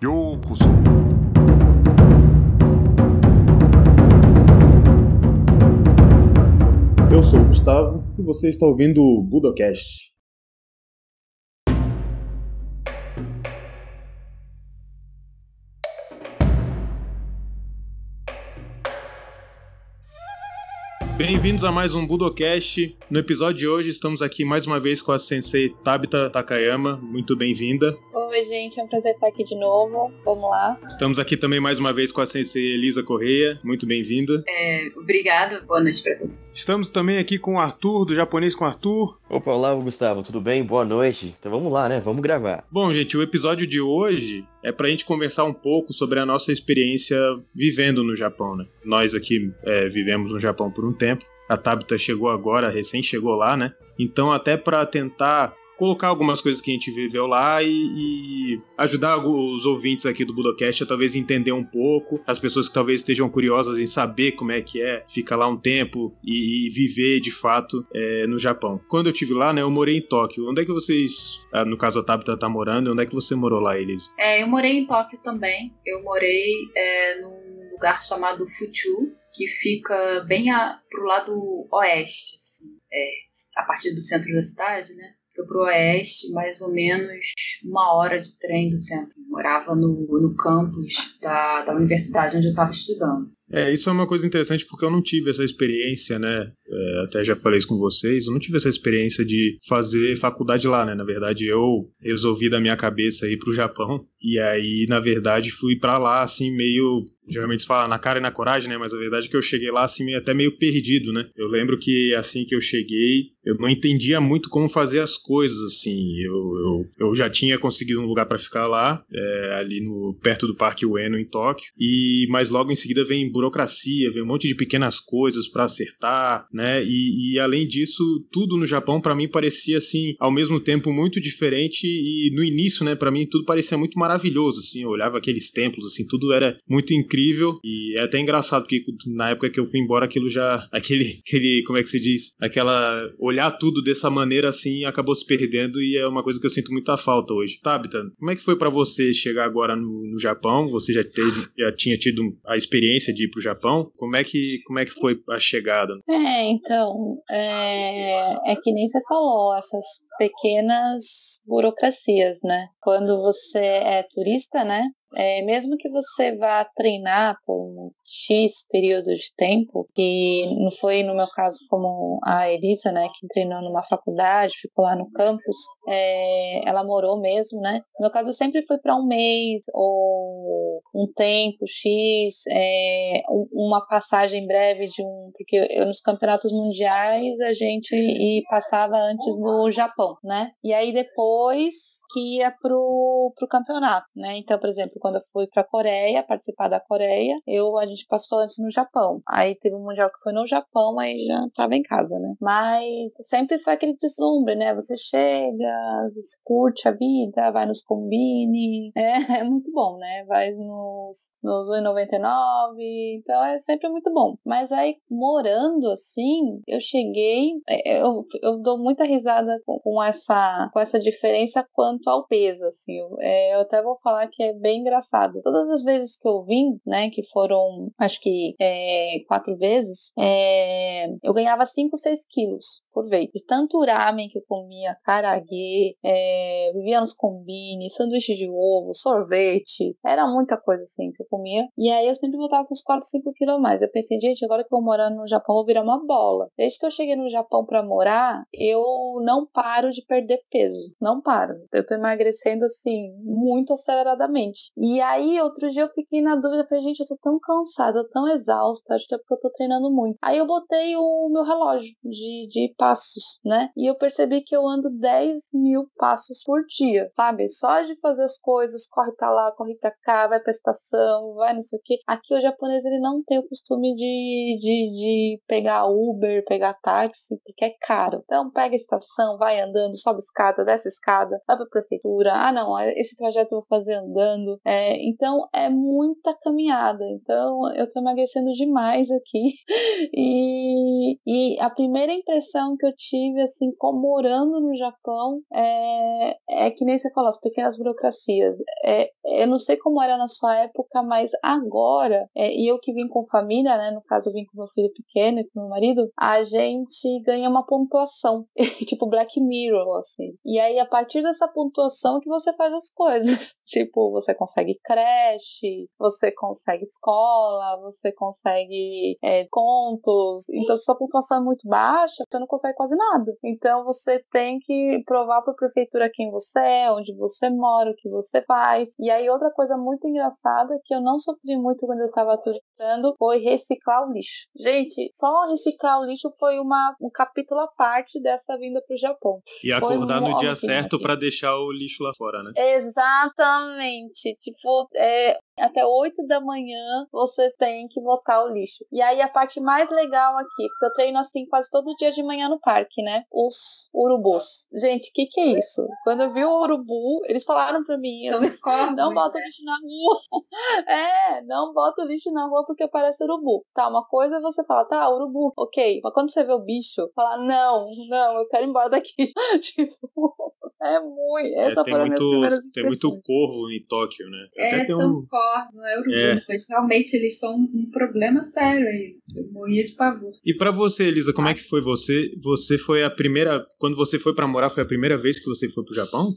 Yokoso. Eu sou o Gustavo e você está ouvindo o Budocast. Bem-vindos a mais um Budocast. No episódio de hoje estamos aqui mais uma vez com a sensei Tabita Takayama. Muito bem-vinda. Oi, gente, é um prazer estar aqui de novo. Vamos lá. Estamos aqui também mais uma vez com a sensei Elisa Correia. Muito bem-vinda. Obrigada, boa noite para todos. Estamos também aqui com o Arthur, do Japonês com Arthur. Opa, olá, Gustavo, tudo bem? Boa noite. Então vamos lá, né? Vamos gravar. Bom, gente, o episódio de hoje é pra gente conversar um pouco sobre a nossa experiência vivendo no Japão, né? Nós aqui vivemos no Japão por um tempo. A Tabita chegou agora, recém chegou lá, né? Então, até pra tentar colocar algumas coisas que a gente viveu lá e ajudar os ouvintes aqui do Budocast a talvez entender um pouco, as pessoas que talvez estejam curiosas em saber como é que é ficar lá um tempo e viver de fato no Japão. Quando eu estive lá, né, eu morei em Tóquio. Onde é que vocês, no caso a Tabita tá morando, onde é que você morou lá, Elisa? Eu morei em Tóquio também. Eu morei num lugar chamado Fuchu, que fica bem pro lado oeste, assim, a partir do centro da cidade, né? Fica pro oeste, mais ou menos 1 hora de trem do centro. Eu morava no campus da universidade onde eu estava estudando. Isso é uma coisa interessante porque eu não tive essa experiência, né? Até já falei isso com vocês, eu não tive essa experiência de fazer faculdade lá, né? Na verdade, eu resolvi da minha cabeça ir pro Japão e aí, na verdade, fui pra lá, assim, meio... Geralmente se fala na cara e na coragem, né? Mas a verdade é que eu cheguei lá, assim, até meio perdido, né? Eu lembro que, assim que eu cheguei, eu não entendia muito como fazer as coisas, assim. Eu já tinha conseguido um lugar pra ficar lá, ali perto do Parque Ueno, em Tóquio. Mas logo em seguida vem burocracia, vem um monte de pequenas coisas pra acertar, né? E além disso, tudo no Japão, pra mim, parecia, assim, ao mesmo tempo muito diferente. E no início, né, pra mim, tudo parecia muito maravilhoso, assim. Eu olhava aqueles templos, assim, tudo era muito incrível. E é até engraçado, porque na época que eu fui embora, aquilo já... Aquele como é que se diz? Olhar tudo dessa maneira, assim, acabou se perdendo e é uma coisa que eu sinto muita falta hoje. Tabita, como é que foi pra você chegar agora no Japão? Você já tinha tido a experiência de ir pro Japão? Como é que foi a chegada? Então, é que nem você falou, essas pequenas burocracias, né? Quando você é turista, né? Mesmo que você vá treinar por um X período de tempo, que não foi no meu caso como a Elisa, né, que treinou numa faculdade, ficou lá no campus, ela morou mesmo, né? No meu caso, eu sempre fui para um mês ou um tempo X, uma passagem breve porque eu nos campeonatos mundiais a gente passava antes no Japão, né? E aí depois que ia pro campeonato, né? Então, por exemplo, quando eu fui pra Coreia, participar da Coreia, a gente passou antes no Japão. Aí teve um mundial que foi no Japão, aí já tava em casa, né? Mas sempre foi aquele deslumbre, né? Você chega, você curte a vida, vai nos combine, é muito bom, né? Vai nos 1,99, então é sempre muito bom. Mas aí, morando assim, eu cheguei, eu dou muita risada com essa diferença quanto ao peso, assim. Eu até vou falar que é bem engraçado. Todas as vezes que eu vim, né, que foram, acho que 4 vezes, eu ganhava 5, 6 quilos por vez. De tanto ramen que eu comia, karaage, vivia nos combine, sanduíche de ovo, sorvete, era muita coisa assim que eu comia. E aí eu sempre voltava com uns 4, 5 quilos a mais. Eu pensei, gente, agora que eu vou morar no Japão, eu vou virar uma bola. Desde que eu cheguei no Japão pra morar, eu não paro de perder peso. Não paro. Eu tô emagrecendo, assim, muito aceleradamente. E aí, outro dia eu fiquei na dúvida, falei, gente, eu tô tão cansada, tão exausta, acho que é porque eu tô treinando muito. Aí eu botei o meu relógio de passos, né? E eu percebi que eu ando 10.000 passos por dia, sabe? Só de fazer as coisas, corre pra lá, corre pra cá, vai pra estação, vai não sei o quê. Aqui o japonês, ele não tem o costume de pegar Uber, pegar táxi, porque é caro. Então, pega a estação, vai andando, sobe escada, desce escada, vai pra prefeitura. Ah, não, esse trajeto eu vou fazer andando. Então é muita caminhada. Então eu tô emagrecendo demais aqui. E a primeira impressão que eu tive, assim, morando no Japão, é que nem você falou, as pequenas burocracias. Eu não sei como era na sua época, mas agora, e eu que vim com família, né? No caso, eu vim com meu filho pequeno e com meu marido, a gente ganha uma pontuação, tipo Black Mirror, assim. E aí, a partir dessa pontuação que você faz as coisas. Tipo, você consegue creche, você consegue escola, você consegue contos. Então, se sua pontuação é muito baixa, você não consegue quase nada. Então, você tem que provar para a prefeitura quem você é, onde você mora, o que você faz. E aí, outra coisa muito engraçada que eu não sofri muito quando eu estava turistando foi reciclar o lixo. Gente, só reciclar o lixo foi um capítulo à parte dessa vinda para o Japão. E acordar no dia certo para deixar o lixo lá fora, né? Exatamente. Tipo, até 8 da manhã você tem que botar o lixo. E aí a parte mais legal aqui, porque eu treino assim quase todo dia de manhã no parque, né? Os urubus. Gente, o que é isso? Quando eu vi o urubu, eles falaram pra mim, não bota o lixo na rua. Não bota o lixo na rua porque parece urubu. Tá, uma coisa é você fala, tá, urubu, ok. Mas quando você vê o bicho, fala, não, eu quero ir embora daqui. Tipo, é muito. Essa foi a minha primeira impressões. Tem muito corvo em Tóquio, né? Até tem são corvos, não é urubu, mas realmente eles são um problema sério aí. Eu morria de pavor. E pra você, Elisa, como é que foi você? Você foi a primeira... Quando você foi pra morar, foi a primeira vez que você foi pro Japão?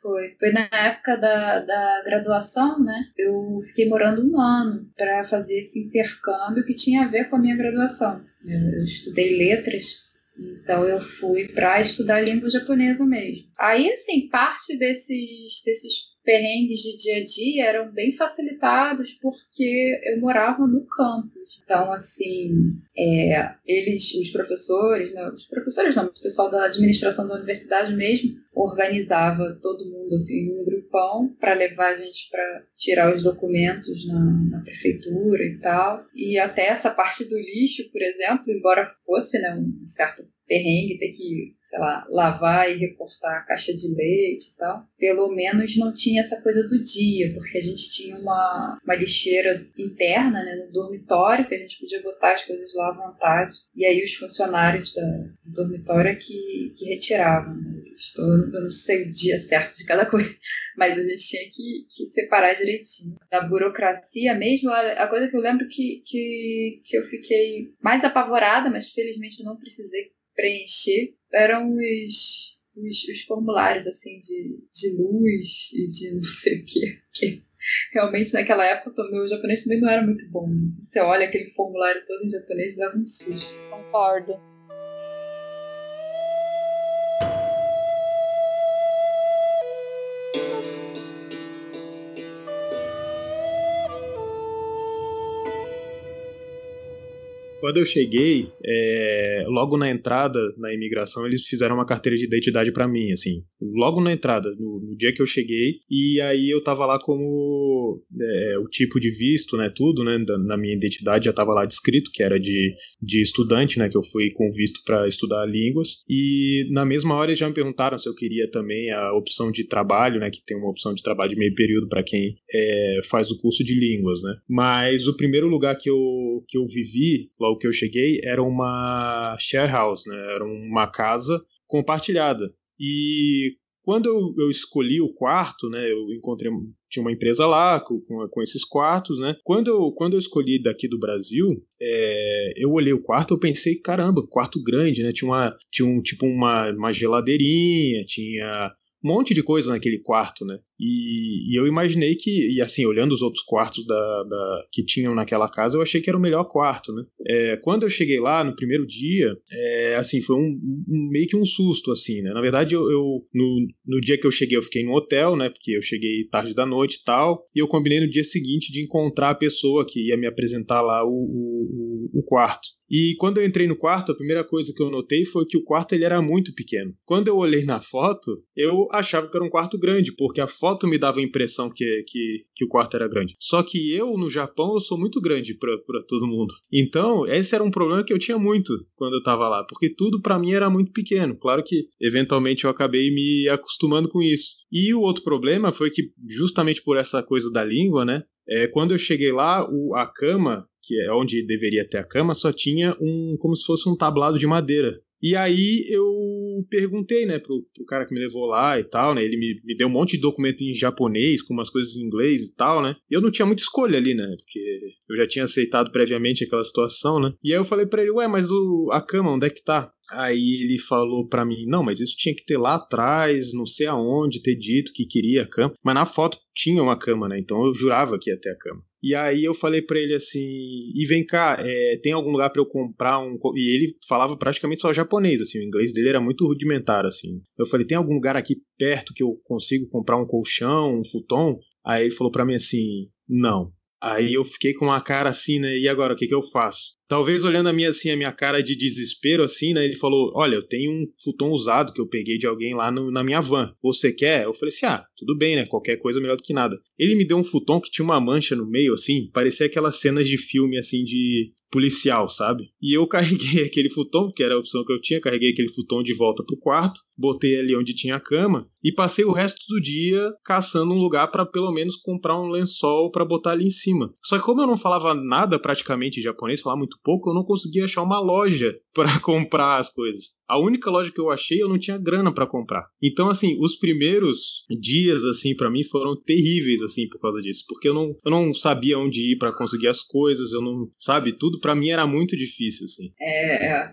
Foi. Foi na época da graduação, né? Eu fiquei morando 1 ano pra fazer esse intercâmbio que tinha a ver com a minha graduação. Eu estudei letras. Então eu fui para estudar língua japonesa mesmo. Aí, assim, parte desses perrengues de dia a dia eram bem facilitados porque eu morava no campus. Então, assim, os professores não, o pessoal da administração da universidade mesmo organizava todo mundo assim num grupão para levar a gente para tirar os documentos na prefeitura e tal. E até essa parte do lixo, por exemplo, embora fosse, né, um certo perrengue ter que, sei lá, lavar e recortar a caixa de leite e tal, pelo menos não tinha essa coisa do dia, porque a gente tinha uma lixeira interna, né, no dormitório, que a gente podia botar as coisas lá à vontade, e aí os funcionários do dormitório que retiravam, né? Eu não sei o dia certo de cada coisa, mas a gente tinha que separar direitinho. Da burocracia mesmo, a coisa que eu lembro que eu fiquei mais apavorada, mas felizmente eu não precisei preencher, eram os formulários assim de luz e de não sei o que realmente naquela época o meu japonês também não era muito bom. Você olha aquele formulário todo em japonês e leva um susto. Concordo. Quando eu cheguei, logo na entrada, na imigração, eles fizeram uma carteira de identidade pra mim, assim. Logo na entrada, no dia que eu cheguei. E aí eu tava lá como o tipo de visto, né, tudo, né, na minha identidade já tava lá descrito, que era de estudante, né, que eu fui com visto pra estudar línguas. E na mesma hora eles já me perguntaram se eu queria também a opção de trabalho, né, que tem uma opção de trabalho de meio período pra quem faz o curso de línguas, né. Mas o primeiro lugar que eu vivi, logo que eu cheguei, era uma share house, né? Era uma casa compartilhada. E quando eu escolhi o quarto, né? Eu encontrei, tinha uma empresa lá com esses quartos, né? Quando eu escolhi daqui do Brasil, eu olhei o quarto, eu pensei, caramba, quarto grande, né? Tinha uma geladeirinha, tinha um monte de coisa naquele quarto, né? E eu imaginei que, e assim, olhando os outros quartos que tinham naquela casa, eu achei que era o melhor quarto, né? Quando eu cheguei lá, no primeiro dia, assim, foi meio que um susto, assim, né? Na verdade, no dia que eu cheguei, eu fiquei no hotel, né? Porque eu cheguei tarde da noite e tal, e eu combinei no dia seguinte de encontrar a pessoa que ia me apresentar lá o quarto. E quando eu entrei no quarto, a primeira coisa que eu notei foi que o quarto ele era muito pequeno. Quando eu olhei na foto, eu achava que era um quarto grande, porque a foto me dava a impressão que o quarto era grande. Só que eu, no Japão, eu sou muito grande pra todo mundo. Então, esse era um problema que eu tinha muito quando eu tava lá, porque tudo pra mim era muito pequeno. Claro que, eventualmente, eu acabei me acostumando com isso. E o outro problema foi que, justamente por essa coisa da língua, né, quando eu cheguei lá, a cama, que é onde deveria ter a cama, só tinha como se fosse um tablado de madeira. E aí eu perguntei, né, pro cara que me levou lá e tal, né, ele me deu um monte de documento em japonês, com umas coisas em inglês e tal, né, e eu não tinha muita escolha ali, né, porque eu já tinha aceitado previamente aquela situação, né, e aí eu falei pra ele, ué, mas a cama, onde é que tá? Aí ele falou pra mim, não, mas isso tinha que ter lá atrás, não sei aonde, ter dito que queria a cama. Mas na foto tinha uma cama, né? Então eu jurava que ia ter a cama. E aí eu falei pra ele assim, e vem cá, tem algum lugar pra eu comprar um... E ele falava praticamente só japonês, assim, o inglês dele era muito rudimentar, assim. Eu falei, tem algum lugar aqui perto que eu consigo comprar um colchão, um futon? Aí ele falou pra mim assim, não. Aí eu fiquei com uma cara assim, né? E agora, o que eu faço? Talvez olhando a minha cara de desespero, assim, né? Ele falou, olha, eu tenho um futon usado que eu peguei de alguém lá na minha van. Você quer? Eu falei assim, tudo bem, né? Qualquer coisa é melhor do que nada. Ele me deu um futon que tinha uma mancha no meio, assim, parecia aquelas cenas de filme, assim, de policial, sabe? E eu carreguei aquele futon, que era a opção que eu tinha, carreguei aquele futon de volta pro quarto, botei ali onde tinha a cama e passei o resto do dia caçando um lugar pra pelo menos comprar um lençol pra botar ali em cima. Só que como eu não falava nada praticamente japonês, falava muito pouco, eu não conseguia achar uma loja pra comprar as coisas. A única loja que eu achei, eu não tinha grana pra comprar. Então, assim, os primeiros dias, assim, pra mim foram terríveis, assim, por causa disso. Porque eu não sabia onde ir pra conseguir as coisas, eu não... Sabe? Tudo pra mim era muito difícil, assim.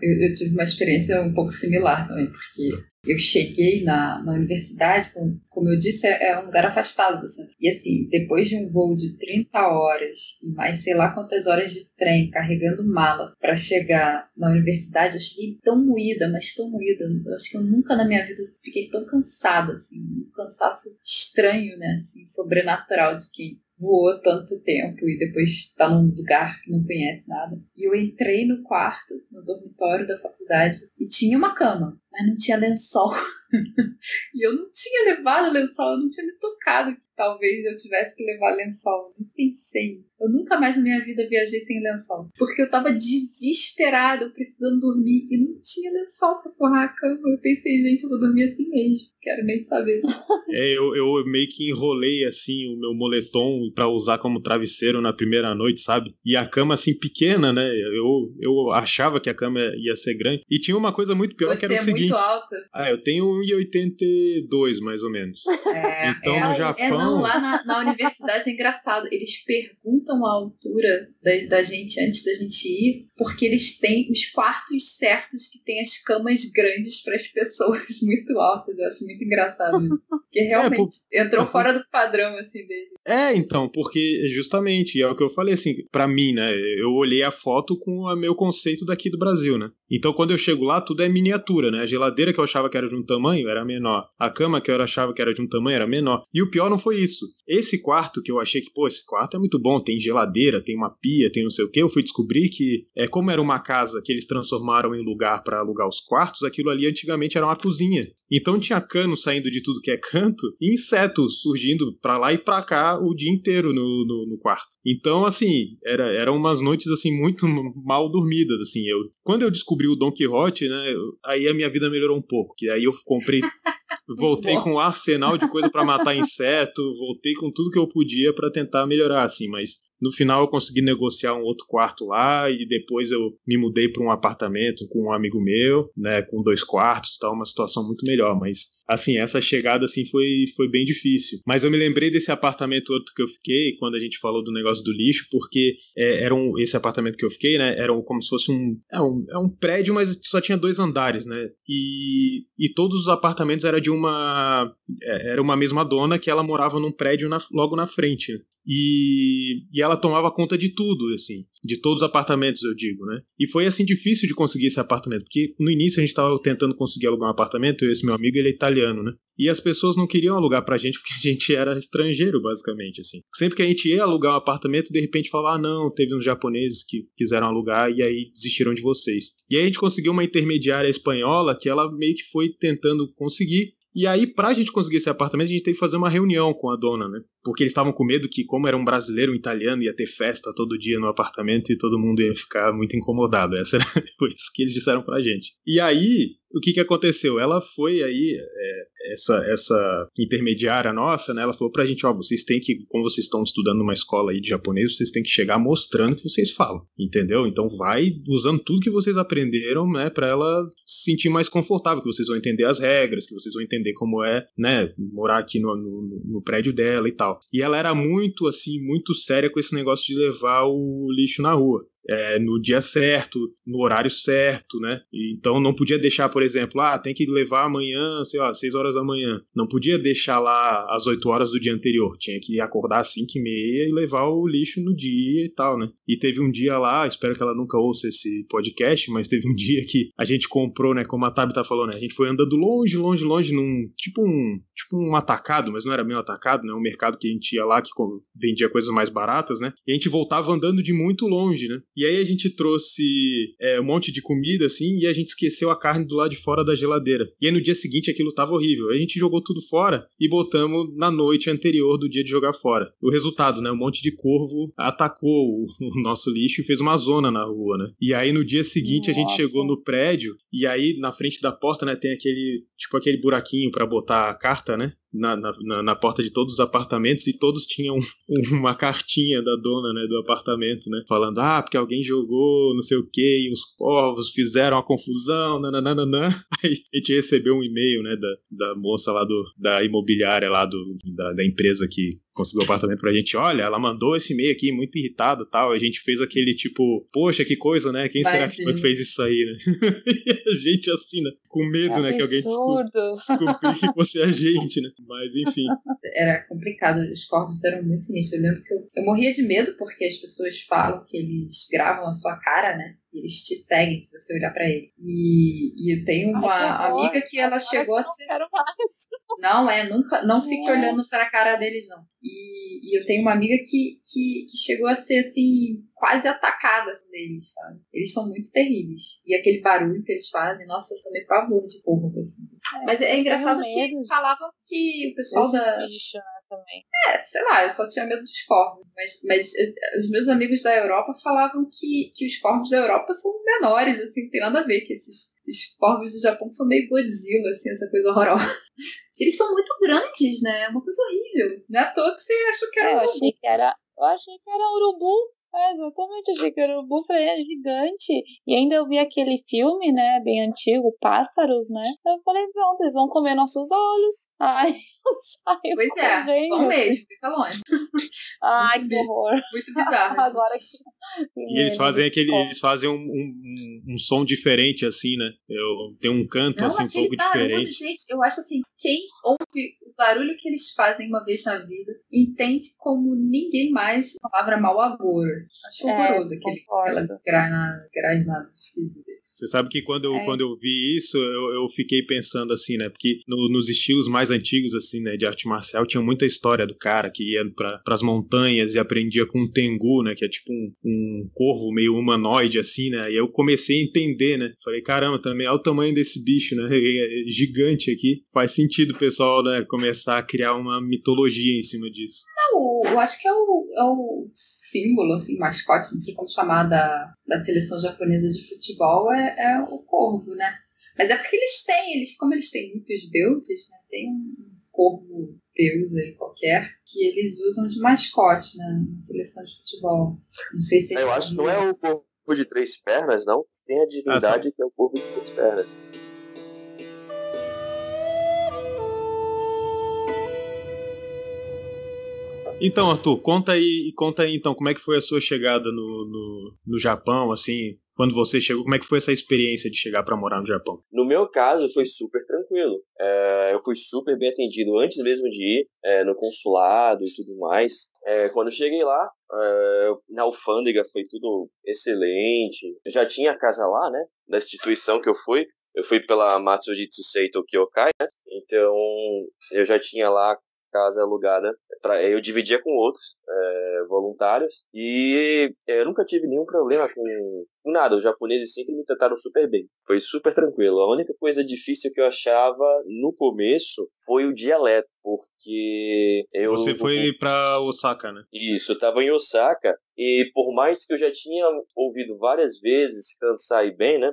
Eu tive uma experiência um pouco similar também, porque eu cheguei na universidade, como eu disse, é um lugar afastado do centro. E assim, depois de um voo de 30 horas e mais sei lá quantas horas de trem, carregando mala para chegar na universidade, eu cheguei tão moída, mas tão moída. Eu acho que eu nunca na minha vida fiquei tão cansada, assim, um cansaço estranho, né, assim, sobrenatural de quem voou tanto tempo e depois tá num lugar que não conhece nada. E eu entrei no quarto, no dormitório da faculdade, e tinha uma cama, mas não tinha lençol. E eu não tinha levado lençol, eu não tinha me tocado que talvez eu tivesse que levar lençol. Nem pensei. Eu nunca mais na minha vida viajei sem lençol. Porque eu tava desesperada, precisando dormir, e não tinha lençol pra forrar a cama. Eu pensei, gente, eu vou dormir assim mesmo. Quero nem saber. Eu meio que enrolei, assim, o meu moletom pra usar como travesseiro na primeira noite, sabe? E a cama, assim, pequena, né? Eu achava que a cama ia ser grande. E tinha uma coisa muito pior, que era o seguinte... Você é muito alta. Eu tenho 1,82, mais ou menos. Então, no Japão... Lá na universidade é engraçado. Eles perguntam a altura da gente antes da gente ir, porque eles têm os quartos certos que tem as camas grandes para as pessoas muito altas. Eu acho muito engraçado isso. Porque realmente entrou fora do padrão, assim, dele. Então, porque justamente, é o que eu falei, assim, pra mim, né, eu olhei a foto com o meu conceito daqui do Brasil, né. Então, quando eu chego lá, tudo é miniatura, né, a geladeira que eu achava que era de um tamanho era menor, a cama que eu achava que era de um tamanho era menor, e o pior não foi isso. Esse quarto que eu achei que, esse quarto é muito bom, tem geladeira, tem uma pia, tem não sei o que, eu fui descobrir que, como era uma casa que eles transformaram em lugar pra alugar os quartos, aquilo ali antigamente era uma cozinha. Então tinha cano saindo de tudo que é canto e insetos surgindo pra lá e pra cá o dia inteiro no quarto. Então, assim, eram umas noites, assim, muito mal dormidas, assim. Quando eu descobri o Don Quixote, né, aí a minha vida melhorou um pouco, que aí eu comprei... Voltei com um arsenal de coisa pra matar inseto, voltei com tudo que eu podia pra tentar melhorar, assim, mas no final eu consegui negociar um outro quarto lá e depois eu me mudei pra um apartamento com um amigo meu, né, com 2 quartos, tá, uma situação muito melhor, mas assim, essa chegada assim foi bem difícil. Mas eu me lembrei desse apartamento outro que eu fiquei quando a gente falou do negócio do lixo, porque esse apartamento que eu fiquei, né, era como se fosse um prédio, mas só tinha 2 andares, né, e todos os apartamentos era uma mesma dona que ela morava num prédio logo na frente, né? E ela tomava conta de tudo, assim. De todos os apartamentos, eu digo, né? E foi, assim, difícil de conseguir esse apartamento, porque no início a gente estava tentando conseguir alugar um apartamento, e esse meu amigo, ele é italiano, né? E as pessoas não queriam alugar pra gente porque a gente era estrangeiro, basicamente, assim. Sempre que a gente ia alugar um apartamento, de repente falava, não, teve uns japoneses que quiseram alugar e aí desistiram de vocês. E aí a gente conseguiu uma intermediária espanhola que ela meio que foi tentando conseguir. E aí, pra gente conseguir esse apartamento, a gente teve que fazer uma reunião com a dona, né? Porque eles estavam com medo que, como era um brasileiro, um italiano, ia ter festa todo dia no apartamento e todo mundo ia ficar muito incomodado. Essa era foi isso que eles disseram pra gente. E aí, o que aconteceu? Ela foi aí, essa intermediária nossa, né? Ela falou pra gente, ó, vocês têm que, como vocês estão estudando numa escola aí de japonês, vocês têm que chegar mostrando o que vocês falam, entendeu? Então vai usando tudo que vocês aprenderam, né? Pra ela se sentir mais confortável, que vocês vão entender as regras, que vocês vão entender como é, né? Morar aqui no prédio dela e tal. E ela era muito, assim, muito séria com esse negócio de levar o lixo na rua. No dia certo, no horário certo, né? Então não podia deixar, por exemplo, tem que levar amanhã, sei lá, 6 horas da manhã. Não podia deixar lá às 8 horas do dia anterior. Tinha que acordar às 5h30 e levar o lixo no dia e tal, né? E teve um dia lá, espero que ela nunca ouça esse podcast, mas teve um dia que a gente comprou, né? Como a Tabita falou, né? A gente foi andando longe, num tipo um atacado, mas não era meio atacado, né? Um mercado que a gente ia lá que vendia coisas mais baratas, né? E a gente voltava andando de muito longe, né? E aí a gente trouxe um monte de comida, assim, e a gente esqueceu a carne do lado de fora da geladeira. E aí no dia seguinte aquilo tava horrível. Aí a gente jogou tudo fora e botamos na noite anterior do dia de jogar fora. O resultado, né? Um monte de corvo atacou o nosso lixo e fez uma zona na rua, né? E aí no dia seguinte a gente chegou no prédio e aí na frente da porta, né, tem aquele buraquinho pra botar a carta, né? Na porta de todos os apartamentos e todos tinham uma cartinha da dona, né, do apartamento, né, falando, porque alguém jogou não sei o que e os corvos fizeram a confusão, nananana. Aí a gente recebeu um e-mail, né, da moça lá da imobiliária lá da empresa que conseguiu o apartamento pra gente, olha, ela mandou esse e-mail aqui muito irritado e tal, a gente fez aquele tipo, poxa, que coisa, né, quem será que foi que fez isso aí, né? E a gente assim, né, com medo, né, que alguém descobrir que fosse a gente, né, mas enfim. Era complicado, os corvos eram muito sinistros, eu lembro que eu morria de medo porque as pessoas falam que eles gravam a sua cara, né, eles te seguem se você olhar pra eles. E eu tenho uma amiga que ela chegou a ser... Não fique olhando pra cara deles, não. E eu tenho uma amiga que chegou a ser, assim, quase atacada deles, sabe? Eles são muito terríveis. E aquele barulho que eles fazem, nossa, eu tomei pavor de corvo, assim. Mas é engraçado que falavam que o pessoal bicho, né, também. Sei lá, eu só tinha medo dos corvos. Mas os meus amigos da Europa falavam que os corvos da Europa são menores, assim, não tem nada a ver, que esses corvos do Japão são meio Godzilla, assim, essa coisa horrorosa. Eles são muito grandes, né? É uma coisa horrível. Não é à toa que você achou que era urubu. Eu achei que era urubu. Exatamente, achei que era urubu, falei, é gigante. E ainda eu vi aquele filme, né, bem antigo, Pássaros, né? Eu falei, pronto, eles vão comer nossos olhos. Ai, eu saio pois correndo. Vão mesmo, fica longe. Ai, que horror. Muito bizarro. Agora que... E eles fazem um som diferente, assim, né? Tem um canto, assim, um pouco diferente. Gente, eu acho assim, quem ouve o barulho que eles fazem uma vez na vida entende como ninguém mais a palavra mau agouro. Acho horroroso aquela grasnada esquisita. Você sabe que quando eu vi isso, eu fiquei pensando assim, né? Porque nos estilos mais antigos, assim, né, de arte marcial, tinha muita história do cara que ia pras montanhas e aprendia com um tengu, né? Que é tipo um corvo meio humanoide, assim, né? E eu comecei a entender, né? Falei, caramba, também olha o tamanho desse bicho, né? É gigante aqui. Faz sentido o pessoal, né, começar a criar uma mitologia em cima disso. Eu acho que é o símbolo, assim, mascote, não sei como chamar, da seleção japonesa de futebol, é o corvo, né? Mas é porque como eles têm muitos deuses, né? Tem um corvo deus aí qualquer que eles usam de mascote, né, na seleção de futebol. Não sei se eu acho que não é o corvo de 3 pernas, não. Tem a divindade que é o corvo de 3 pernas. Então, Arthur, conta aí então, como é que foi a sua chegada no Japão, assim, quando você chegou, como é que foi essa experiência de chegar para morar no Japão? No meu caso, foi super tranquilo. Eu fui super bem atendido antes mesmo de ir no consulado e tudo mais. Quando eu cheguei lá, na alfândega foi tudo excelente. Eu já tinha casa lá, né, da instituição que eu fui. Eu fui pela Matsujitsu Seito Kyokai, né? Então eu já tinha lá casa alugada. Eu dividia com outros voluntários e eu nunca tive nenhum problema com nada. Os japoneses sempre me trataram super bem. Foi super tranquilo. A única coisa difícil que eu achava no começo foi o dialeto, porque Você foi para Osaka, né? Isso, eu tava em Osaka e por mais que eu já tinha ouvido várias vezes Kansai Ben, né?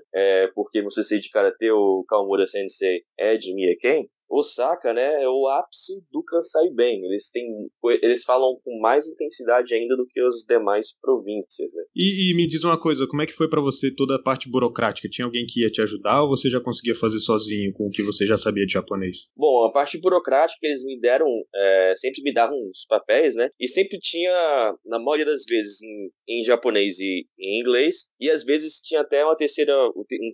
Porque no CC de Karatê o Kawamura Sensei é de Miyake-ken. Osaka, né, é o ápice do Kansai Ben. Eles falam com mais intensidade ainda do que as demais províncias, né? E me diz uma coisa, como é que foi pra você toda a parte burocrática? Tinha alguém que ia te ajudar ou você já conseguia fazer sozinho com o que você já sabia de japonês? Bom, a parte burocrática eles me deram, sempre me davam os papéis, né? E sempre tinha, na maioria das vezes, em japonês e em inglês. E às vezes tinha até um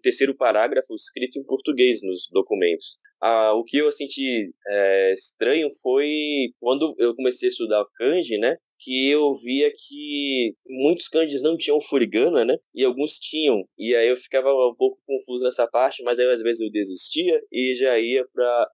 terceiro parágrafo escrito em português nos documentos. O que eu senti estranho foi quando eu comecei a estudar kanji, né? Que eu via que muitos kanjis não tinham furigana, né? E alguns tinham. E aí eu ficava um pouco confuso nessa parte, mas aí às vezes eu desistia e já ia para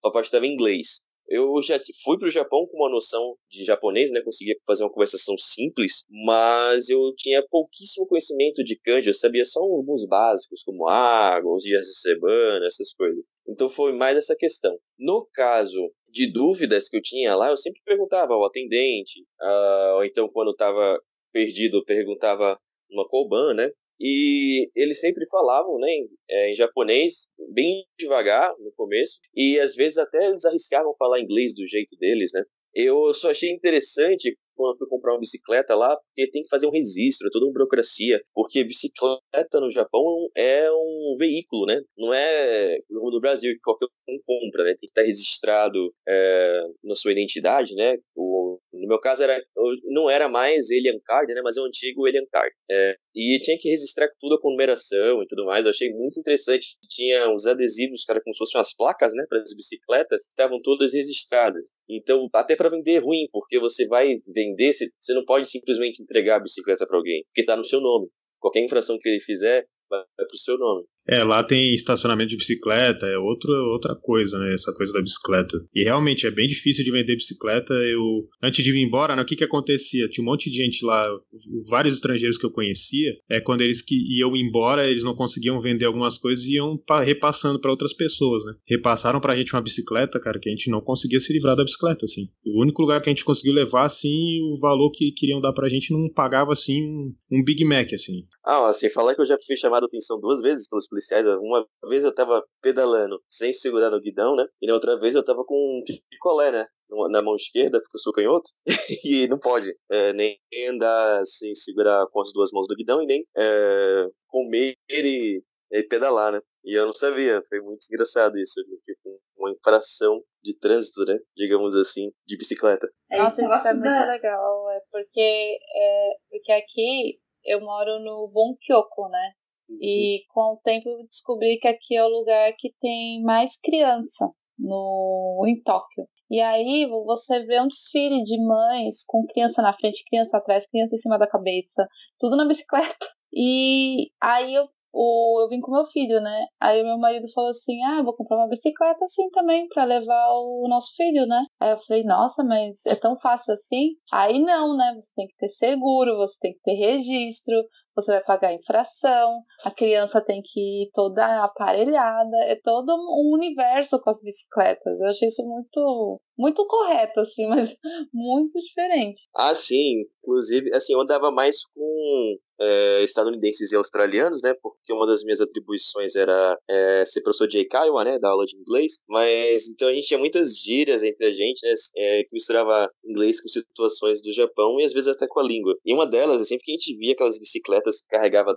a parte que estava em inglês. Eu já fui para o Japão com uma noção de japonês, né? Conseguia fazer uma conversação simples, mas eu tinha pouquíssimo conhecimento de kanji. Eu sabia só alguns básicos, como água, os dias de semana, essas coisas. Então foi mais essa questão. No caso de dúvidas que eu tinha lá, eu sempre perguntava ao atendente, ou então quando eu estava perdido, eu perguntava numa Koban, né? E eles sempre falavam, né, em japonês, bem devagar no começo, e às vezes até eles arriscavam falar inglês do jeito deles, né? Eu só achei interessante quando eu fui comprar uma bicicleta lá, porque tem que fazer um registro, é toda uma burocracia, porque bicicleta no Japão é um veículo, né? Não é como no Brasil, que qualquer um compra, né? Tem que estar registrado na sua identidade, né? No meu caso, não era mais Alien Card, né? Mas é o antigo Alien Card. E tinha que registrar tudo com numeração e tudo mais. Eu achei muito interessante. Tinha uns adesivos, cara, como se fossem umas placas, né? Para as bicicletas, estavam todas registradas. Então, até para vender é ruim, porque você vai vender, você não pode simplesmente entregar a bicicleta para alguém, porque está no seu nome. Qualquer infração que ele fizer, vai pro seu nome. Lá tem estacionamento de bicicleta, é outra coisa, né? Essa coisa da bicicleta. E realmente é bem difícil de vender bicicleta. Antes de vir embora, né, o que acontecia? Tinha um monte de gente lá, vários estrangeiros que eu conhecia, quando eles iam embora, eles não conseguiam vender algumas coisas e iam repassando para outras pessoas, né? Repassaram pra gente uma bicicleta, cara, que a gente não conseguia se livrar da bicicleta, assim. O único lugar que a gente conseguiu levar, assim, o valor que queriam dar pra gente não pagava, assim, um Big Mac, assim. Assim, falar que eu já fui chamado a atenção 2 vezes pelos policiais. Uma vez eu tava pedalando sem segurar no guidão, né? E na outra vez eu tava com um picolé, né? Na mão esquerda, porque eu sou canhoto. E não pode nem andar sem segurar com as 2 mãos do guidão e nem comer e pedalar, né? E eu não sabia. Foi muito engraçado isso. Tipo, uma infração de trânsito, né? Digamos assim, de bicicleta. Nossa, isso é muito legal. Porque aqui eu moro no Bunkyoku, né? E com o tempo eu descobri que aqui é o lugar que tem mais criança em Tóquio. E aí você vê um desfile de mães com criança na frente, criança atrás, criança em cima da cabeça, tudo na bicicleta. E aí eu vim com meu filho, né? Aí meu marido falou assim, vou comprar uma bicicleta assim também pra levar o nosso filho, né? Aí eu falei, nossa, mas é tão fácil assim? Aí não, né? Você tem que ter seguro, você tem que ter registro, você vai pagar infração, a criança tem que ir toda aparelhada, é todo um universo com as bicicletas. Eu achei isso muito, muito correto, assim, mas muito diferente. Sim. Inclusive, assim, eu andava mais com estadunidenses e australianos, né? Porque uma das minhas atribuições era ser professor de Eikaiwa, né? Da aula de inglês. Mas, então a gente tinha muitas gírias entre a gente, né? Que misturava inglês com situações do Japão e às vezes até com a língua. E uma delas, sempre que a gente via aquelas bicicletas bicicletas que carregavam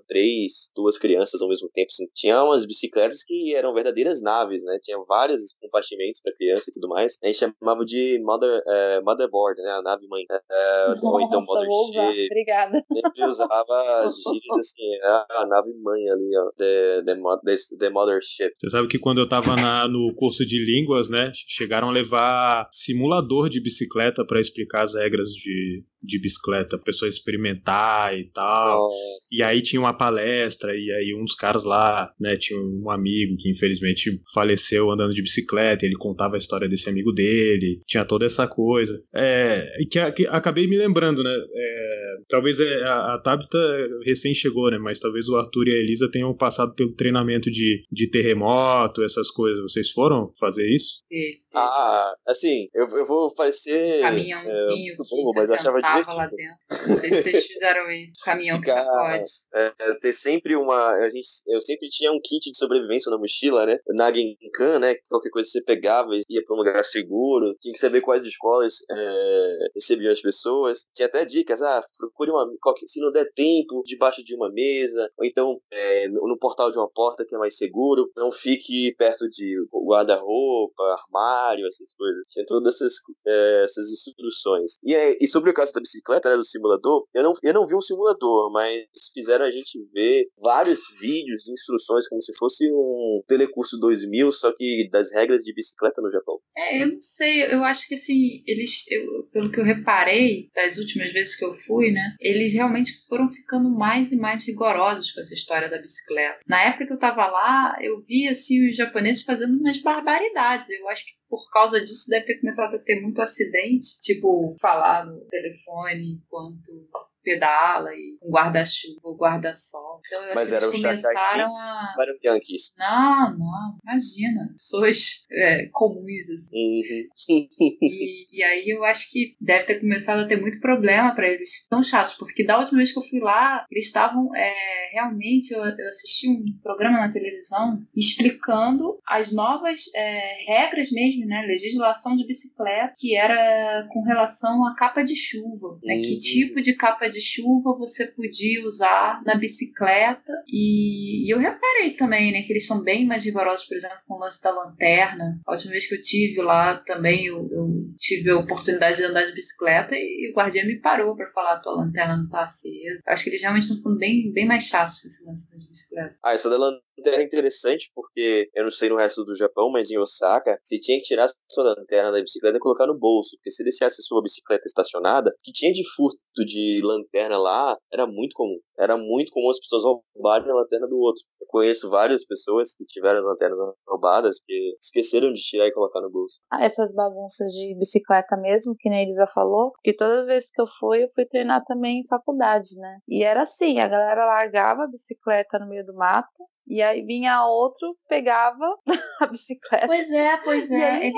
duas crianças ao mesmo tempo. Assim. Tinha umas bicicletas que eram verdadeiras naves, né? Tinha vários compartimentos para criança e tudo mais. A gente chamava de motherboard, né? A nave mãe. Ou então mothership. Obrigada. Sempre usava as gírias assim, a nave mãe ali, ó. The mothership. Você sabe que quando eu tava no curso de línguas, né? Chegaram a levar simulador de bicicleta para explicar as regras de bicicleta, a pessoa experimentar e tal. Nossa. E aí tinha uma palestra, e aí um dos caras lá, né, tinha um amigo que infelizmente faleceu andando de bicicleta, e ele contava a história desse amigo dele, tinha toda essa coisa. E que acabei me lembrando, né, talvez a Tabita recém chegou, né, mas talvez o Arthur e a Elisa tenham passado pelo treinamento de terremoto, essas coisas. Vocês foram fazer isso? Assim, eu vou parecer caminhãozinho muito bobo, mas eu achava divertido. Lá dentro. Não sei se vocês fizeram isso. Caminhão que sacode. Ter sempre eu sempre tinha um kit de sobrevivência na mochila, né? Na Genkan, né? Qualquer coisa você pegava e ia pra um lugar seguro. Tinha que saber quais escolas recebiam as pessoas. Tinha até dicas, procure se não der tempo, debaixo de uma mesa, ou então no portal de uma porta que é mais seguro. Não fique perto de guarda-roupa, armário, essas coisas. Tinha todas essas instruções. E sobre o caso da bicicleta, né, do simulador, eu não vi um simulador, mas fizeram a gente ver vários vídeos de instruções como se fosse um Telecurso 2000, só que das regras de bicicleta no Japão. Eu não sei, eu acho que assim, pelo que eu reparei das últimas vezes que eu fui, né, eles realmente foram ficando mais e mais rigorosos com essa história da bicicleta. Na época que eu tava lá, eu vi assim os japoneses fazendo umas barbaridades. Eu acho que por causa disso deve ter começado a ter muito acidente, tipo falar no telefone enquanto pedala e com guarda-chuva ou guarda-sol. Então eu acho que eles começaram a... Eram Yankees. Não, imagina. Pessoas comuns, assim. E aí eu acho que deve ter começado a ter muito problema para eles. Tão chatos, porque da última vez que eu fui lá, eles estavam realmente, eu assisti um programa na televisão explicando as novas regras mesmo, né? Legislação de bicicleta, que era com relação à capa de chuva, né? Que tipo de capa de chuva você podia usar na bicicleta. E eu reparei também, né, que eles são bem mais rigorosos, por exemplo, com o lance da lanterna. A última vez que eu tive lá também, eu tive a oportunidade de andar de bicicleta e o guardião me parou para falar: tua lanterna não tá acesa. Acho que eles realmente estão ficando bem mais chatos com esse lance de bicicleta. Essa da lanterna é interessante porque eu não sei no resto do Japão, mas em Osaka, você tinha que tirar a sua lanterna da bicicleta e colocar no bolso, porque se deixasse a sua bicicleta estacionada, o que tinha de furto de lanterna lá era muito comum. Era muito comum as pessoas roubarem a lanterna do outro. Eu conheço várias pessoas que tiveram as lanternas roubadas porque esqueceram de tirar e colocar no bolso. Essas bagunças de bicicleta mesmo, que nem a Elisa falou, porque todas as vezes que eu fui treinar também em faculdade, né? E era assim, a galera largava a bicicleta no meio do mato, e aí vinha outro, pegava a bicicleta. Pois é.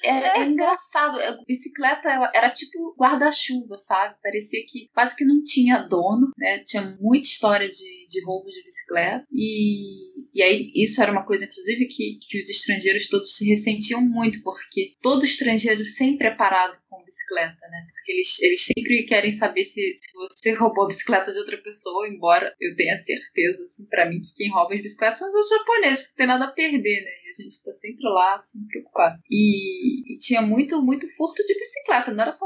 É engraçado. A bicicleta era tipo guarda-chuva, sabe? Parecia que quase que não tinha dono, né? Tinha muita história de roubo de bicicleta. E aí isso era uma coisa, inclusive, que os estrangeiros todos se ressentiam muito, porque todo estrangeiro sempre é parado com bicicleta, né? Porque eles sempre querem saber se você roubou a bicicleta de outra pessoa, embora eu tenha certeza, assim, pra mim, que quem rouba as bicicletas são os japoneses, que não tem nada a perder, né? E a gente tá sempre lá, assim, preocupado. E tinha muito, muito furto de bicicleta, não era só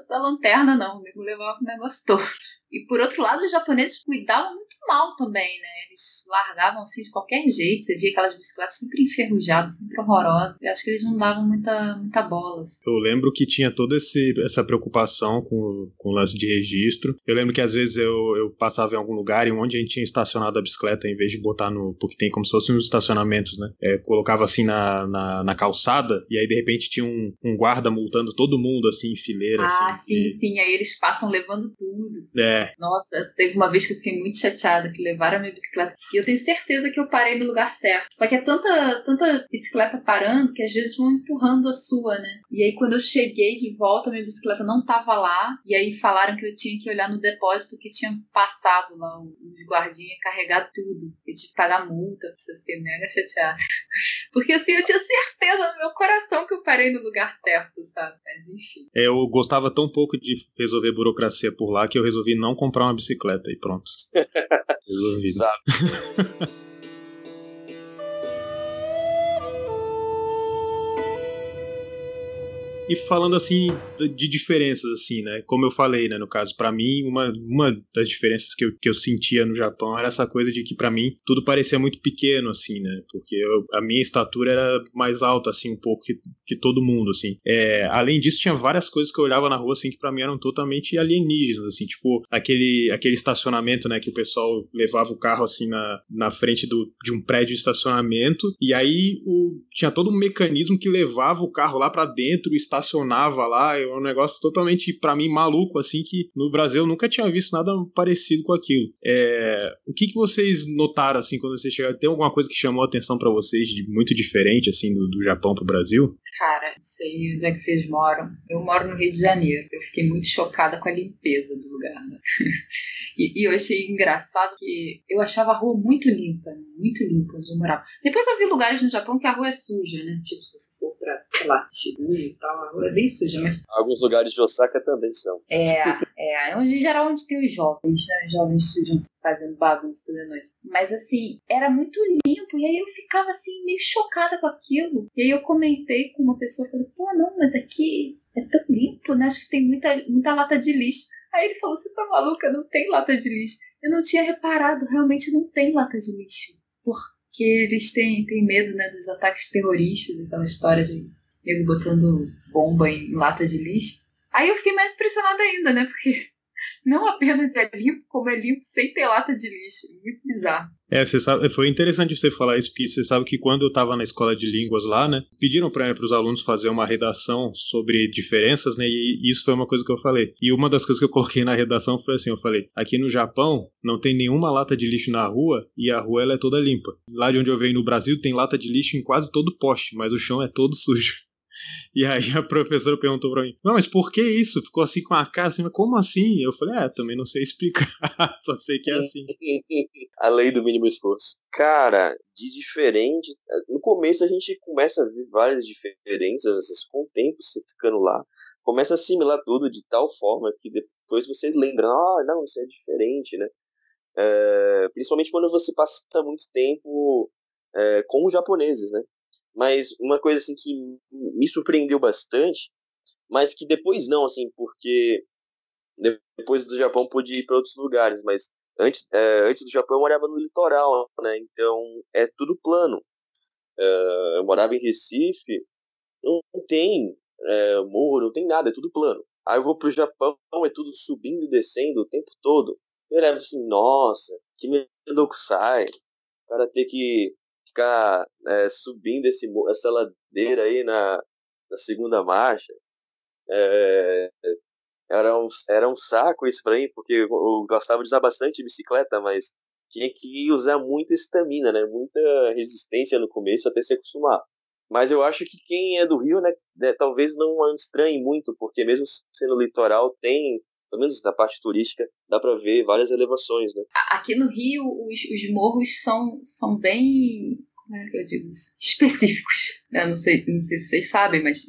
da lanterna, não. O nego levava o negócio todo. E por outro lado, os japoneses cuidavam muito mal também, né? Eles largavam assim de qualquer jeito. Você via aquelas bicicletas sempre enferrujadas, sempre horrorosas. Eu acho que eles não davam muita bola. Assim. Eu lembro que tinha toda essa preocupação com o lance de registro. Eu lembro que às vezes eu passava em algum lugar e onde a gente tinha estacionado a bicicleta, em vez de botar porque tem como se fossem uns estacionamentos, né? Colocava assim na calçada e aí de repente tinha um guarda multando todo mundo assim em fileira. Assim, sim. Aí eles passam levando tudo. Nossa, teve uma vez que eu fiquei muito chateada, que levaram a minha bicicleta. E eu tenho certeza que eu parei no lugar certo. Só que é tanta bicicleta parando que às vezes vão empurrando a sua, né? E aí quando eu cheguei de volta, a minha bicicleta não tava lá. E aí falaram que eu tinha que olhar no depósito que tinha passado lá, os guardinhas carregado tudo. Eu tive que pagar multa, eu fiquei mega chateada. Porque assim, eu tinha certeza no meu coração que eu parei no lugar certo, sabe? Mas enfim. Eu gostava tão pouco de resolver burocracia por lá que eu resolvi não não comprar uma bicicleta e pronto. Resolvido. Sabe? E falando assim de diferenças, assim, né? Como eu falei, né? No caso, pra mim, uma das diferenças que eu sentia no Japão era essa coisa de que pra mim tudo parecia muito pequeno, assim, né? Porque a minha estatura era mais alta, assim, um pouco que todo mundo, assim. Além disso, tinha várias coisas que eu olhava na rua, assim, que pra mim eram totalmente alienígenas, assim, tipo aquele estacionamento, né? Que o pessoal levava o carro, assim, na frente de um prédio de estacionamento, e aí tinha todo um mecanismo que levava o carro lá pra dentro, estacionava lá, é um negócio totalmente, pra mim, maluco, assim, que no Brasil eu nunca tinha visto nada parecido com aquilo. O que vocês notaram, assim, quando vocês chegaram? Tem alguma coisa que chamou a atenção pra vocês de muito diferente, assim, do Japão pro Brasil? Cara, não sei onde é que vocês moram. Eu moro no Rio de Janeiro. Eu fiquei muito chocada com a limpeza do lugar, né? E eu achei engraçado que eu achava a rua muito limpa onde eu morava. Depois eu vi lugares no Japão que a rua é suja, né? Tipo, se você for pra, sei lá, Shibuya e tal, a rua é bem suja, mas... Alguns lugares de Osaka também são. Em geral onde tem os jovens, né? Os jovens sujam fazendo bagunça toda noite. Mas assim, era muito limpo, e aí eu ficava assim, meio chocada com aquilo. E aí eu comentei com uma pessoa, falei, pô, não, mas aqui é tão limpo, né? Acho que tem muita lata de lixo. Aí ele falou, você tá maluca? Não tem lata de lixo. Eu não tinha reparado, realmente não tem lata de lixo. Porque eles têm medo, né, dos ataques terroristas, aquela história de ele botando bomba em lata de lixo. Aí eu fiquei mais impressionada ainda, né, porque não apenas é limpo, como é limpo sem ter lata de lixo. Muito bizarro. Você sabe, foi interessante você falar isso, porque você sabe que quando eu estava na escola de línguas lá, né, pediram para os alunos fazer uma redação sobre diferenças, né, e isso foi uma coisa que eu falei. E uma das coisas que eu coloquei na redação foi assim, eu falei, aqui no Japão não tem nenhuma lata de lixo na rua e a rua ela é toda limpa. Lá de onde eu venho no Brasil tem lata de lixo em quase todo poste, mas o chão é todo sujo. E aí a professora perguntou pra mim, não, mas por que isso? Ficou assim com a cara assim, mas como assim? Eu falei, também não sei explicar, só sei que é assim. A lei do mínimo esforço. Cara, de diferente, no começo a gente começa a ver várias diferenças, com o tempo você ficando lá, começa a assimilar tudo de tal forma que depois você lembra, não, isso é diferente, né? Principalmente quando você passa muito tempo com os japoneses, né? Mas uma coisa assim que me surpreendeu bastante, mas que depois não, assim, porque depois do Japão pude ir para outros lugares, mas antes do Japão eu morava no litoral, né? Então é tudo plano. Eu morava em Recife, não tem morro, não tem nada, é tudo plano. Aí eu vou pro Japão, é tudo subindo e descendo o tempo todo. Eu levo assim, nossa, que medo que sai. O cara ter que ficar subindo essa ladeira aí na segunda marcha. Era um saco isso pra mim, porque eu gostava de usar bastante bicicleta, mas tinha que usar muita estamina, né? Muita resistência no começo até se acostumar. Mas eu acho que quem é do Rio, né, talvez não estranhe muito, porque mesmo sendo litoral, tem, pelo menos na parte turística, dá pra ver várias elevações, né? Aqui no Rio, os morros são bem, como é que eu digo isso? Específicos. Eu não sei se vocês sabem, mas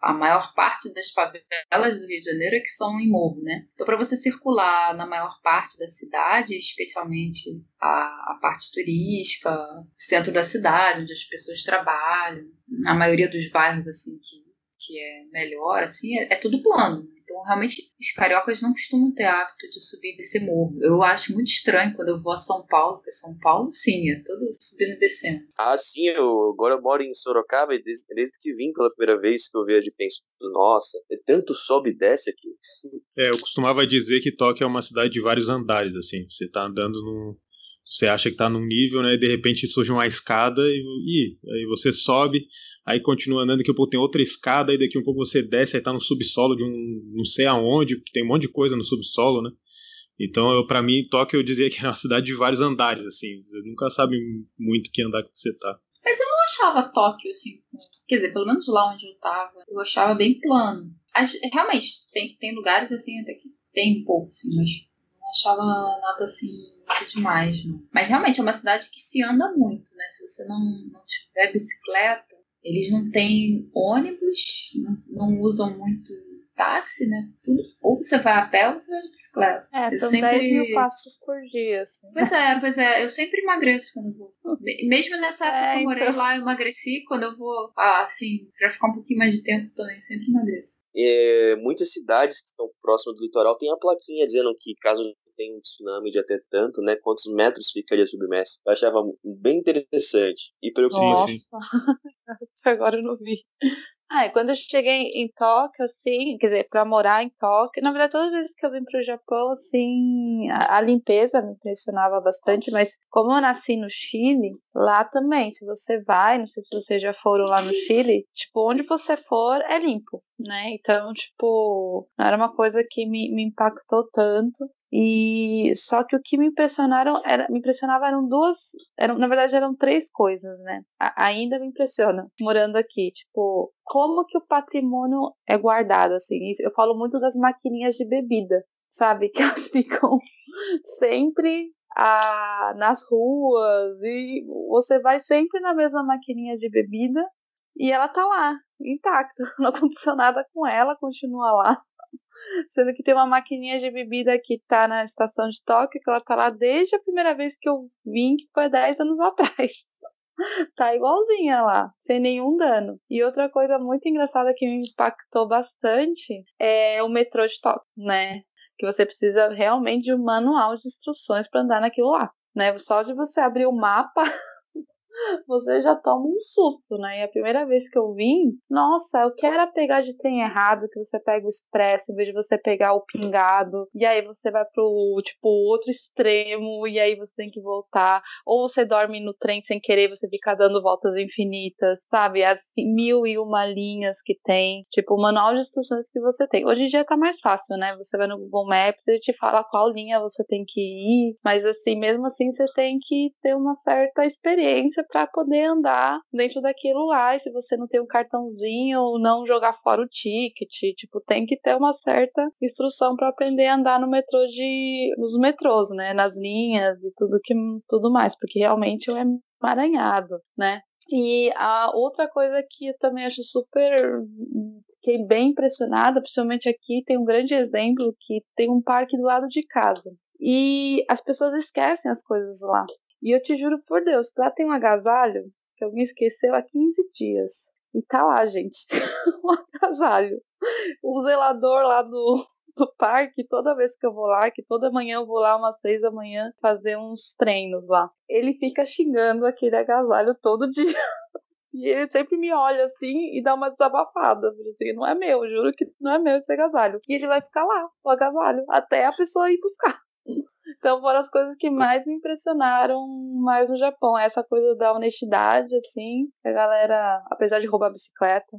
a maior parte das favelas do Rio de Janeiro é que são em morro, né? Então, para você circular na maior parte da cidade, especialmente a parte turística, o centro da cidade, onde as pessoas trabalham, a maioria dos bairros, assim, que é melhor, assim, é tudo plano. Então, realmente, os cariocas não costumam ter hábito de subir e descer morro. Eu acho muito estranho quando eu vou a São Paulo, porque São Paulo, sim, é todo subindo e descendo. Sim, agora eu moro em Sorocaba e desde que vim pela primeira vez que eu vejo e penso, nossa, tanto sobe e desce aqui. Eu costumava dizer que Tóquio é uma cidade de vários andares, assim, você tá andando você acha que tá num nível, né, e de repente surge uma escada e aí você sobe, aí continua andando, daqui a pouco tem outra escada, e daqui a pouco você desce, aí tá no subsolo de não sei aonde, tem um monte de coisa no subsolo, né? Então, pra mim, Tóquio eu dizia que é uma cidade de vários andares, assim, você nunca sabe muito que andar que você tá. Mas eu não achava Tóquio, assim, quer dizer, pelo menos lá onde eu tava, eu achava bem plano. Realmente, tem lugares, assim, até que tem um pouco, assim, mas não achava nada, assim, muito demais, não. Mas realmente é uma cidade que se anda muito, né? Se você não tiver bicicleta, eles não têm ônibus, não usam muito táxi, né? Tudo, ou você vai a pé ou você vai de bicicleta. São 10.000 passos por dia, assim. Pois é, eu sempre emagreço quando eu vou. Mesmo nessa época que eu morei lá, eu emagreci. Quando eu vou, assim, pra ficar um pouquinho mais de tempo também, sempre emagreço. Muitas cidades que estão próximas do litoral têm a plaquinha dizendo que caso tenha um tsunami de até tanto, né, quantos metros ficaria submerso. Eu achava bem interessante e preocupante. Agora eu não vi. E quando eu cheguei em Tóquio, assim, quer dizer, pra morar em Tóquio, na verdade, todas as vezes que eu vim pro Japão, assim, a limpeza me impressionava bastante, mas como eu nasci no Chile, lá também, se você vai, não sei se vocês já foram lá no Chile, tipo, onde você for, é limpo, né? Então, tipo, não era uma coisa que me impactou tanto. E só que o que me impressionava na verdade eram 3 coisas, né? Ainda me impressiona morando aqui, tipo, como que o patrimônio é guardado, assim. Eu falo muito das maquininhas de bebida, sabe? Que elas ficam sempre nas ruas e você vai sempre na mesma maquininha de bebida e ela tá lá, intacta, não aconteceu nada com ela, continua lá. Sendo que tem uma maquininha de bebida que tá na estação de Tóquio, que ela tá lá desde a primeira vez que eu vim, que foi 10 anos atrás. Tá igualzinha lá, sem nenhum dano. E outra coisa muito engraçada que me impactou bastante é o metrô de Tóquio, né? Que você precisa realmente de um manual de instruções para andar naquilo lá, né? Só de você abrir o mapa você já toma um susto, né? E a primeira vez que eu vim, nossa, o que era pegar de trem errado, que você pega o expresso em vez de você pegar o pingado, e aí você vai pro, tipo, outro extremo, e aí você tem que voltar, ou você dorme no trem sem querer, você fica dando voltas infinitas, sabe? As 1001 linhas que tem, tipo, o manual de instruções que você tem. Hoje em dia tá mais fácil, né? Você vai no Google Maps e te fala qual linha você tem que ir, mas assim, mesmo assim, você tem que ter uma certa experiência para poder andar dentro daquilo lá, e se você não tem um cartãozinho, não jogar fora o ticket, tipo, tem que ter uma certa instrução para aprender a andar nos metrôs, né, nas linhas e tudo mais, porque realmente é emaranhado, né. E a outra coisa que eu também acho fiquei bem impressionada, principalmente aqui tem um grande exemplo que tem um parque do lado de casa. E as pessoas esquecem as coisas lá. E eu te juro por Deus, lá tem um agasalho que alguém esqueceu há 15 dias. E tá lá, gente. Um agasalho. O zelador lá do parque, toda vez que eu vou lá, que toda manhã eu vou lá umas 6 da manhã fazer uns treinos lá. Ele fica xingando aquele agasalho todo dia. E ele sempre me olha assim e dá uma desabafada. Assim, não é meu, juro que não é meu esse agasalho. E ele vai ficar lá, o agasalho, até a pessoa ir buscar. Então foram as coisas que mais me impressionaram mais no Japão. Essa coisa da honestidade, assim, a galera, apesar de roubar bicicleta,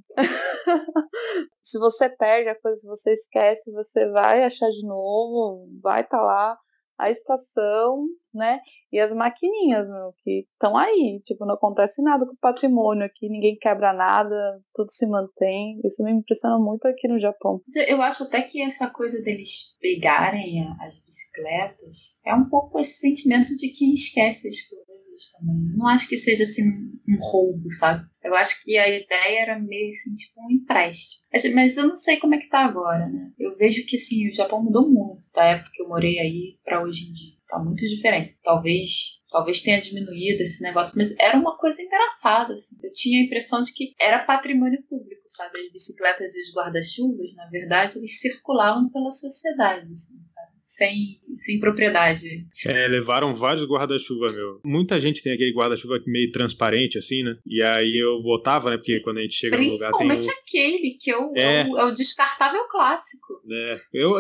se você perde a coisa, se você esquece, você vai achar de novo, vai estar lá a estação, né? E as maquininhas, meu, que estão aí. Tipo, não acontece nada com o patrimônio aqui, ninguém quebra nada, tudo se mantém. Isso me impressiona muito aqui no Japão. Eu acho até que essa coisa deles pegarem as bicicletas é um pouco esse sentimento de quem esquece as coisas também. Não acho que seja assim um roubo, sabe? Eu acho que a ideia era meio assim, tipo um empréstimo. Mas eu não sei como é que tá agora, né? Eu vejo que assim, o Japão mudou muito da época que eu morei aí pra hoje em dia. Tá muito diferente. Talvez tenha diminuído esse negócio, mas era uma coisa engraçada, assim. Eu tinha a impressão de que era patrimônio público, sabe? As bicicletas e os guarda-chuvas, na verdade, eles circulavam pela sociedade, assim, sabe? Sem propriedade. Levaram vários guarda-chuva, meu. Muita gente tem aquele guarda-chuva meio transparente, assim, né? E aí eu botava, né? Porque quando a gente chega no lugar tem Principalmente aquele, que é o descartável clássico.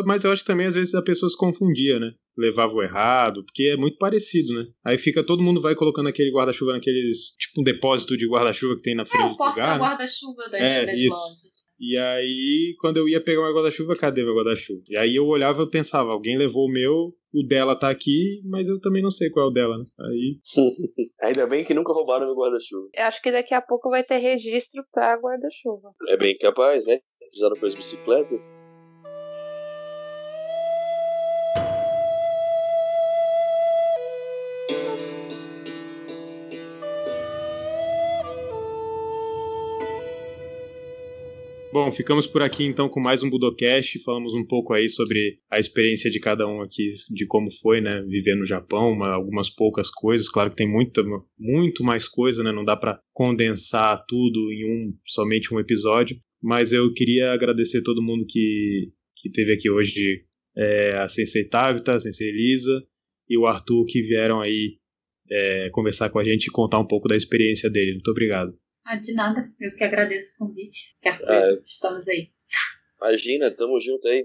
Mas eu acho que também às vezes a pessoa se confundia, né? Levava o errado, porque é muito parecido, né? Aí todo mundo vai colocando aquele guarda-chuva naqueles, tipo um depósito de guarda-chuva que tem na frente do lugar, o porta-guarda-chuva das lojas. E aí, quando eu ia pegar meu guarda-chuva, cadê meu guarda-chuva? E aí eu olhava e pensava, alguém levou o meu, o dela tá aqui, mas eu também não sei qual é o dela, né? Aí... Ainda bem que nunca roubaram meu guarda-chuva. Eu acho que daqui a pouco vai ter registro pra guarda-chuva. É bem capaz, né? Fizeram com as bicicletas. Bom, ficamos por aqui então com mais um Budocast. Falamos um pouco aí sobre a experiência de cada um aqui, de como foi, né, viver no Japão, algumas poucas coisas. Claro que tem muito mais coisa, né, não dá para condensar tudo em somente um episódio. Mas eu queria agradecer todo mundo que esteve aqui hoje, a Sensei Tabita, a Sensei Elisa e o Arthur, que vieram aí conversar com a gente e contar um pouco da experiência dele. Muito obrigado. De nada, eu que agradeço o convite. Estamos aí. Imagina, tamo junto aí.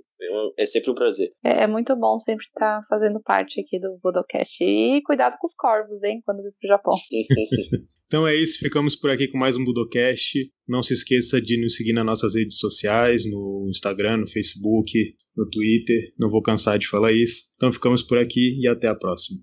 É sempre um prazer. É muito bom sempre estar fazendo parte aqui do Budocast. E cuidado com os corvos, hein, quando vir pro Japão. Então é isso, ficamos por aqui com mais um Budocast. Não se esqueça de nos seguir nas nossas redes sociais, no Instagram, no Facebook, no Twitter. Não vou cansar de falar isso. Então ficamos por aqui e até a próxima.